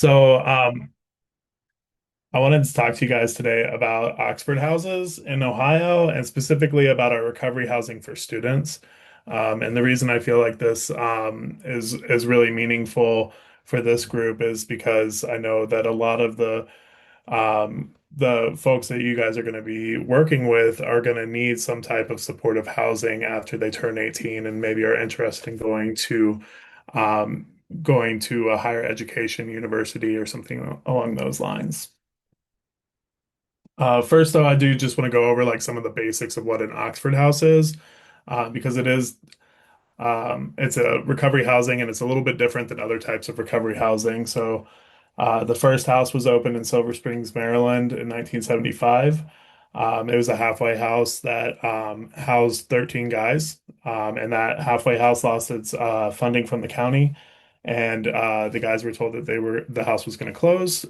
So, I wanted to talk to you guys today about Oxford houses in Ohio and specifically about our recovery housing for students. And the reason I feel like this is really meaningful for this group is because I know that a lot of the folks that you guys are going to be working with are going to need some type of supportive housing after they turn 18 and maybe are interested in um, going to a higher education university or something along those lines. First, though, I do just want to go over like some of the basics of what an Oxford House is, because it's a recovery housing and it's a little bit different than other types of recovery housing. So, the first house was opened in Silver Springs, Maryland in 1975. It was a halfway house that housed 13 guys, and that halfway house lost its funding from the county. And the guys were told that the house was going to close.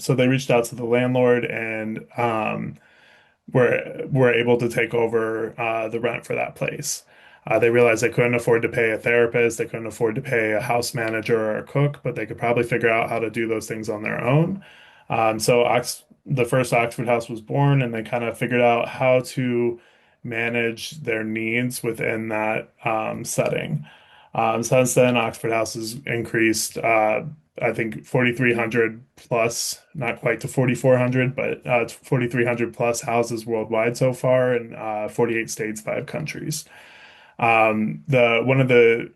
So they reached out to the landlord and were able to take over the rent for that place. They realized they couldn't afford to pay a therapist, they couldn't afford to pay a house manager or a cook, but they could probably figure out how to do those things on their own. The first Oxford House was born, and they kind of figured out how to manage their needs within that setting. Since then, Oxford House has increased, I think 4,300 plus, not quite to 4,400, but it's 4,300 plus houses worldwide so far in 48 states, 5 countries. The one of the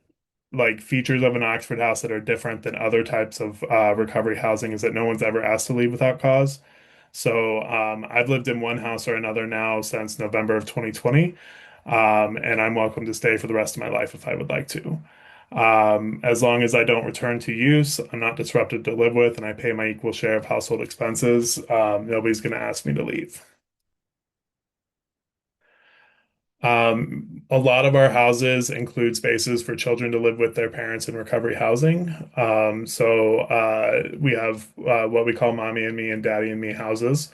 like features of an Oxford House that are different than other types of recovery housing is that no one's ever asked to leave without cause. So I've lived in one house or another now since November of 2020, and I'm welcome to stay for the rest of my life if I would like to. As long as I don't return to use, I'm not disrupted to live with, and I pay my equal share of household expenses, nobody's going to ask me to leave. A lot of our houses include spaces for children to live with their parents in recovery housing. We have what we call mommy and me and daddy and me houses,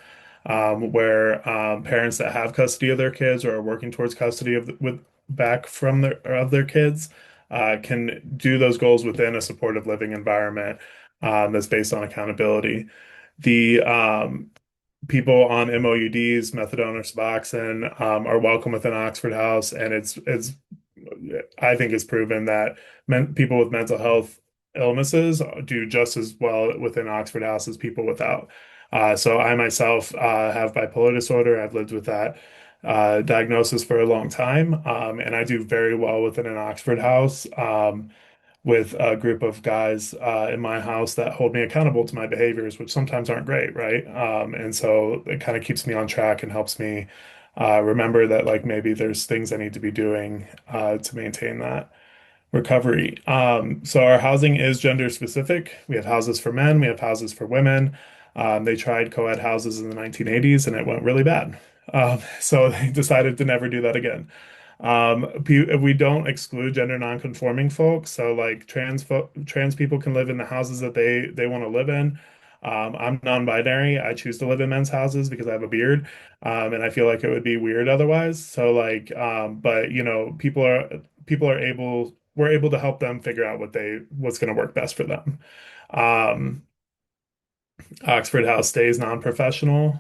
where parents that have custody of their kids or are working towards custody with back from their kids can do those goals within a supportive living environment that's based on accountability. The people on MOUDs, methadone or Suboxone, are welcome within Oxford House, and it's I think it's proven that people with mental health illnesses do just as well within Oxford House as people without. So I myself have bipolar disorder. I've lived with that diagnosis for a long time, and I do very well within an Oxford House. With a group of guys in my house that hold me accountable to my behaviors, which sometimes aren't great, right? And so it kind of keeps me on track and helps me remember that like maybe there's things I need to be doing to maintain that recovery. So our housing is gender specific. We have houses for men, we have houses for women. They tried co-ed houses in the 1980s and it went really bad. So they decided to never do that again. We don't exclude gender non-conforming folks. So like trans people can live in the houses that they want to live in. I'm non-binary. I choose to live in men's houses because I have a beard, and I feel like it would be weird otherwise. So like, but you know, people are able we're able to help them figure out what's going to work best for them. Um, Oxford House stays non-professional.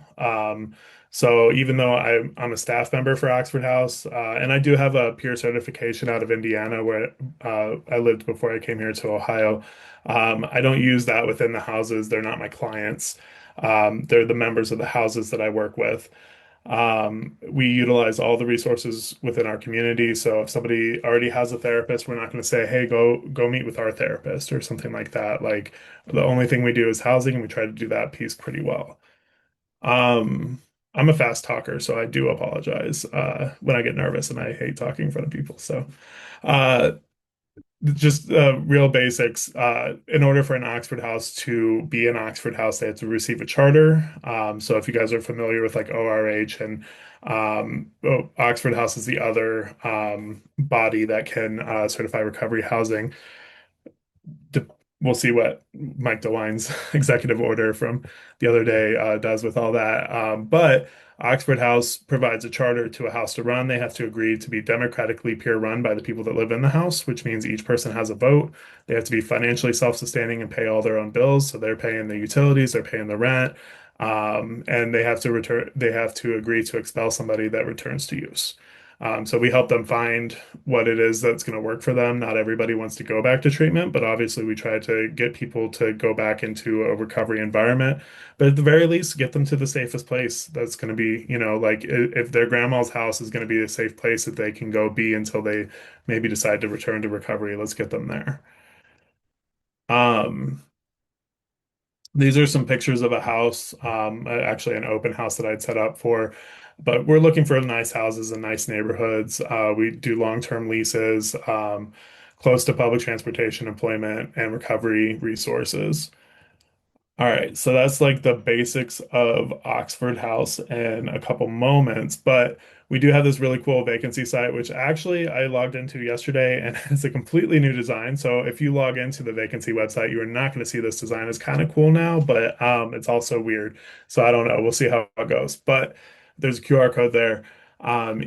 So even though I'm a staff member for Oxford House, and I do have a peer certification out of Indiana where I lived before I came here to Ohio, I don't use that within the houses. They're not my clients. They're the members of the houses that I work with. We utilize all the resources within our community. So if somebody already has a therapist, we're not going to say, "Hey, go meet with our therapist" or something like that. Like the only thing we do is housing, and we try to do that piece pretty well. I'm a fast talker, so I do apologize when I get nervous, and I hate talking in front of people. So, uh, just real basics. In order for an Oxford House to be an Oxford House, they have to receive a charter. So if you guys are familiar with like ORH and Oxford House is the other body that can certify recovery housing. we'll see what Mike DeWine's executive order from the other day does with all that. But Oxford House provides a charter to a house to run. They have to agree to be democratically peer run by the people that live in the house, which means each person has a vote. They have to be financially self-sustaining and pay all their own bills. So they're paying the utilities, they're paying the rent, and they have to return. They have to agree to expel somebody that returns to use. So we help them find what it is that's going to work for them. Not everybody wants to go back to treatment, but obviously we try to get people to go back into a recovery environment. But at the very least, get them to the safest place that's going to be, like if their grandma's house is going to be a safe place that they can go be until they maybe decide to return to recovery, let's get them there. Um, These are some pictures of a house, actually an open house that I'd set up for, but we're looking for nice houses in nice neighborhoods. We do long-term leases, close to public transportation, employment, and recovery resources. All right, so that's like the basics of Oxford House in a couple moments, but we do have this really cool vacancy site, which actually I logged into yesterday, and it's a completely new design. So if you log into the vacancy website, you are not going to see this design. It's kind of cool now, but it's also weird. So I don't know. We'll see how it goes. But there's a QR code there.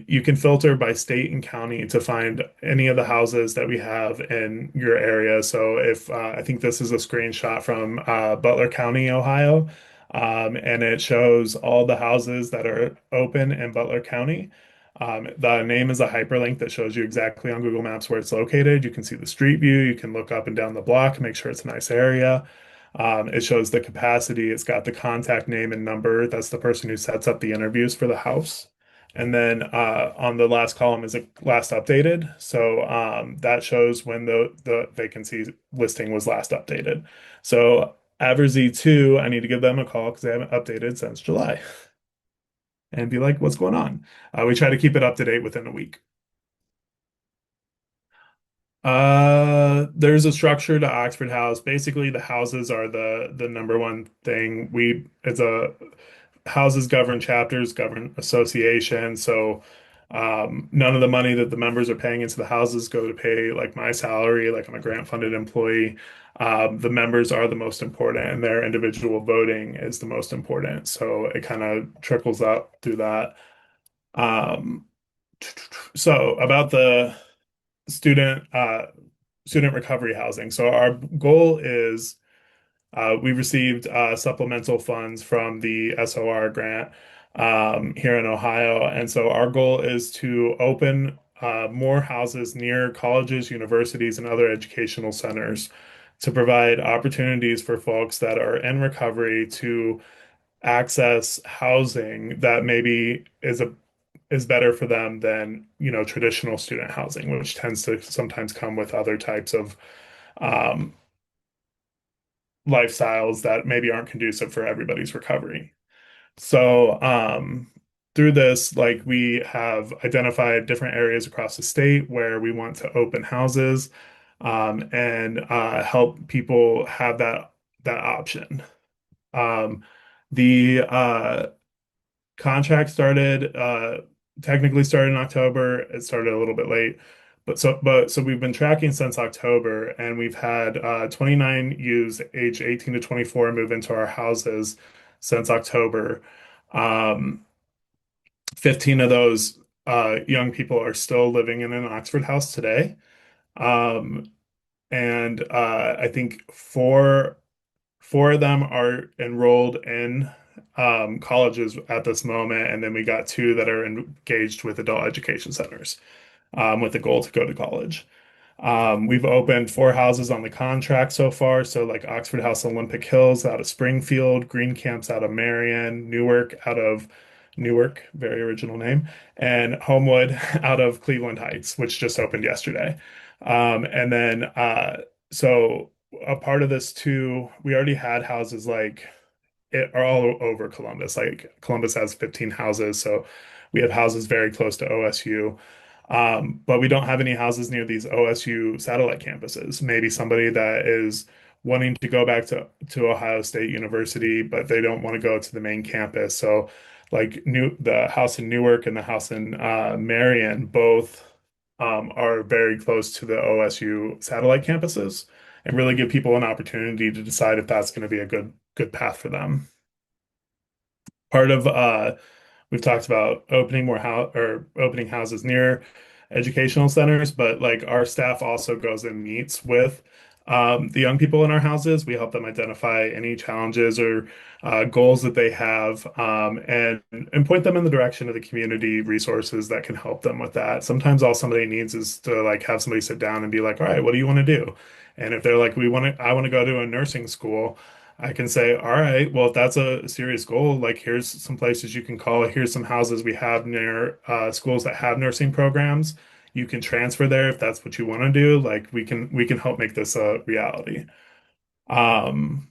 You can filter by state and county to find any of the houses that we have in your area. So if I think this is a screenshot from Butler County, Ohio, and it shows all the houses that are open in Butler County. The name is a hyperlink that shows you exactly on Google Maps where it's located. You can see the street view. You can look up and down the block, make sure it's a nice area. It shows the capacity. It's got the contact name and number. That's the person who sets up the interviews for the house. And then on the last column is it last updated. So that shows when the vacancy listing was last updated. So Averz2, I need to give them a call because they haven't updated since July and be like, what's going on? We try to keep it up to date within a week. There's a structure to Oxford House. Basically, the houses are the number one thing. It's a houses govern chapters, govern associations. So none of the money that the members are paying into the houses go to pay like my salary, like I'm a grant funded employee. The members are the most important, and their individual voting is the most important. So it kind of trickles up through that. Um, so about the student student recovery housing. So our goal is we received supplemental funds from the SOR grant here in Ohio. And so our goal is to open more houses near colleges, universities, and other educational centers to provide opportunities for folks that are in recovery to access housing that maybe is better for them than, traditional student housing, which tends to sometimes come with other types of um, lifestyles that maybe aren't conducive for everybody's recovery. So, through this, like we have identified different areas across the state where we want to open houses, and help people have that option. Um, the contract started technically started in October. It started a little bit late. But so we've been tracking since October, and we've had 29 youths age 18 to 24 move into our houses since October. Um, 15 of those young people are still living in an Oxford house today. Um, and I think four of them are enrolled in colleges at this moment, and then we got two that are engaged with adult education centers with the goal to go to college. We've opened four houses on the contract so far. So, like Oxford House Olympic Hills out of Springfield, Green Camps out of Marion, Newark out of Newark, very original name, and Homewood out of Cleveland Heights, which just opened yesterday. And then, so a part of this too, we already had houses like it are all over Columbus. Like Columbus has 15 houses, so we have houses very close to OSU. But we don't have any houses near these OSU satellite campuses. Maybe somebody that is wanting to go back to Ohio State University, but they don't want to go to the main campus. So, like the house in Newark and the house in Marion, both are very close to the OSU satellite campuses. and really give people an opportunity to decide if that's going to be a good path for them. Part of we've talked about opening more house or opening houses near educational centers, but like our staff also goes and meets with the young people in our houses. We help them identify any challenges or goals that they have, and point them in the direction of the community resources that can help them with that. Sometimes all somebody needs is to like have somebody sit down and be like, "All right, what do you want to do?" And if they're like, I want to go to a nursing school." I can say, all right, well, if that's a serious goal, like here's some places you can call. Here's some houses we have near schools that have nursing programs. You can transfer there if that's what you want to do. Like we can help make this a reality. Um,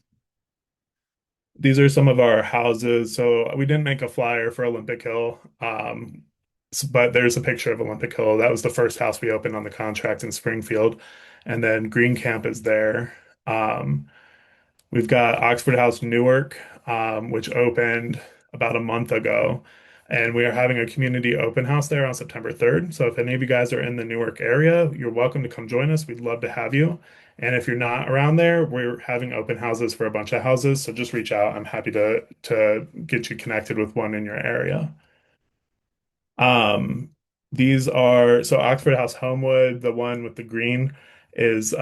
these are some of our houses. So we didn't make a flyer for Olympic Hill, but there's a picture of Olympic Hill. That was the first house we opened on the contract in Springfield, and then Green Camp is there. Um, We've got Oxford House Newark, which opened about a month ago. And we are having a community open house there on September 3rd. So if any of you guys are in the Newark area, you're welcome to come join us. We'd love to have you. And if you're not around there, we're having open houses for a bunch of houses. So just reach out. I'm happy to get you connected with one in your area. Um, these are so Oxford House Homewood, the one with the green, is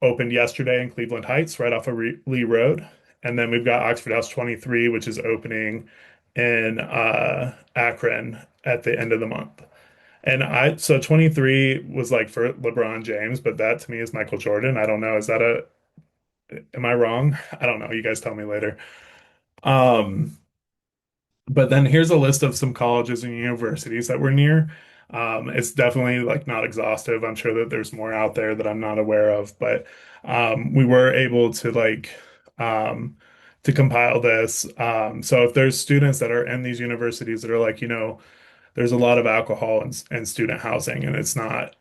opened yesterday in Cleveland Heights, right off of Lee Road. And then we've got Oxford House 23, which is opening in Akron at the end of the month. And I so 23 was like for LeBron James, but that to me is Michael Jordan. I don't know. Is that a am I wrong? I don't know. You guys tell me later. Um, But then here's a list of some colleges and universities that we're near. It's definitely like not exhaustive. I'm sure that there's more out there that I'm not aware of, but we were able um, to compile this. So if there's students that are in these universities that are like, there's a lot of alcohol and student housing, and it's not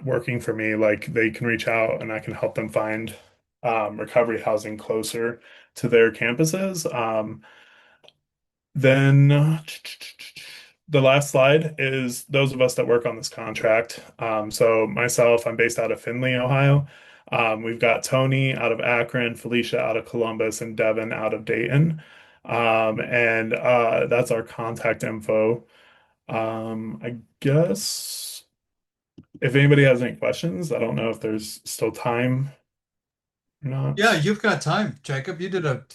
working for me, like they can reach out and I can help them find recovery housing closer to their campuses. Then the last slide is those of us that work on this contract. So myself, I'm based out of Findlay, Ohio. We've got Tony out of Akron, Felicia out of Columbus, and Devin out of Dayton. And that's our contact info. I guess if anybody has any questions, I don't know if there's still time or not. Yeah, you've got time, Jacob. You did a